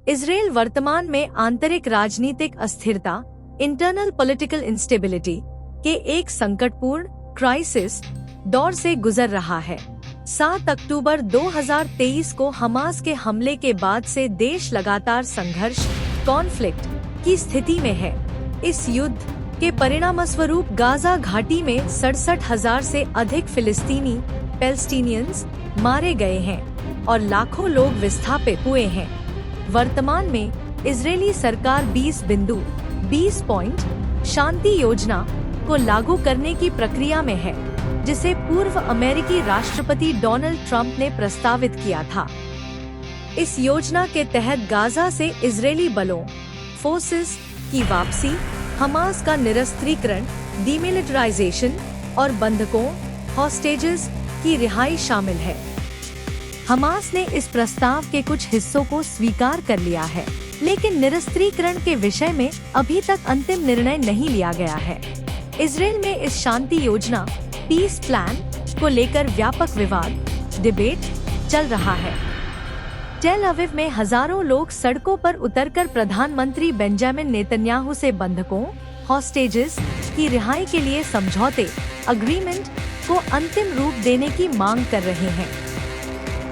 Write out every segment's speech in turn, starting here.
Israel वर्तमान में आंतरिक राजनीतिक अस्थिरता, इंटरनल पॉलिटिकल इंस्टेबिलिटी के एक संकटपूर्ण क्राइसिस दौर से गुजर रहा है। 7 अक्टूबर 2023 को हमास के हमले के बाद से देश लगातार संघर्ष, कॉन्फ्लिक्ट की स्थिति में है। इस युद्ध के परिणामस्वरूप गाजा घाटी में 67,000 से अधिक पैलेस्टीनियंस मारे गए हैं और लाखों लोग विस्थापित हुए हैं। वर्तमान में इजरायली सरकार 20 पॉइंट शांति योजना को लागू करने की प्रक्रिया में है, जिसे पूर्व अमेरिकी राष्ट्रपति डोनाल्ड ट्रंप ने प्रस्तावित किया था। इस योजना के तहत गाजा से इजरायली बलों फोर्सेस की वापसी, हमास का निरस्त्रीकरण, डीमिलिटराइजेशन और बंधकों हॉस्टेजेस की रिहाई शामिल है। हमास ने इस प्रस्ताव के कुछ हिस्सों को स्वीकार कर लिया है, लेकिन निरस्त्रीकरण के विषय में अभी तक अंतिम निर्णय नहीं लिया गया है। इजराइल में इस शांति योजना पीस प्लान को लेकर व्यापक विवाद डिबेट चल रहा है। टेल अवीव में हजारों लोग सड़कों पर उतरकर प्रधानमंत्री बेंजामिन नेतन्याहू से बंधकों हॉस्टेजेस की रिहाई के लिए समझौते अग्रीमेंट को अंतिम रूप देने की मांग कर रहे हैं।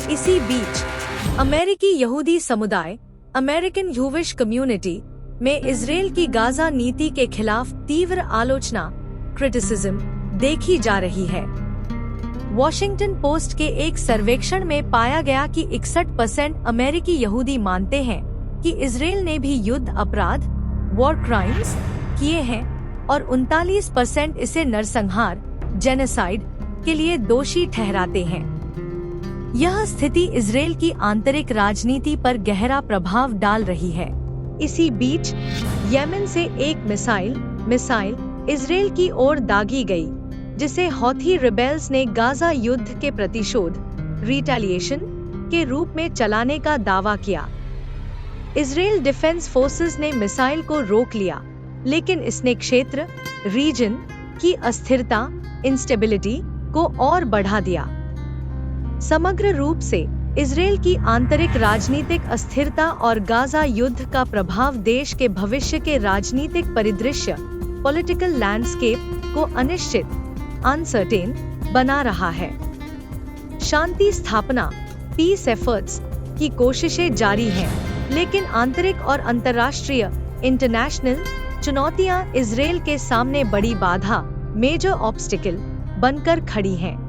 इसी बीच अमेरिकी यहूदी समुदाय अमेरिकन यूविश कम्युनिटी में इजराइल की गाजा नीति के खिलाफ तीव्र आलोचना क्रिटिसिज्म देखी जा रही है। वॉशिंगटन पोस्ट के एक सर्वेक्षण में पाया गया कि 61% अमेरिकी यहूदी मानते हैं कि इजराइल ने भी युद्ध अपराध वॉर क्राइम्स किए हैं और 39% इसे नरसंहार जेनोसाइड के लिए दोषी ठहराते हैं। यह स्थिति इजराइल की आंतरिक राजनीति पर गहरा प्रभाव डाल रही है। इसी बीच येमेन से एक मिसाइल इजराइल की ओर दागी गई, जिसे हौथी रिबेल्स ने गाजा युद्ध के प्रतिशोध रिटेलिएशन के रूप में चलाने का दावा किया। इजराइल डिफेंस फोर्सेस ने मिसाइल को रोक लिया, लेकिन इसने क्षेत्र रीजन की अस्थिरता इंस्टेबिलिटी को और बढ़ा दिया। समग्र रूप से इजराइल की आंतरिक राजनीतिक अस्थिरता और गाजा युद्ध का प्रभाव देश के भविष्य के राजनीतिक परिदृश्य पॉलिटिकल लैंडस्केप को अनिश्चित अनसर्टेन बना रहा है। शांति स्थापना पीस एफर्ट्स की कोशिशें जारी हैं, लेकिन आंतरिक और अंतर्राष्ट्रीय इंटरनेशनल चुनौतियां इजराइल के सामने बड़ी बाधा मेजर ऑब्स्टिकल बनकर खड़ी हैं।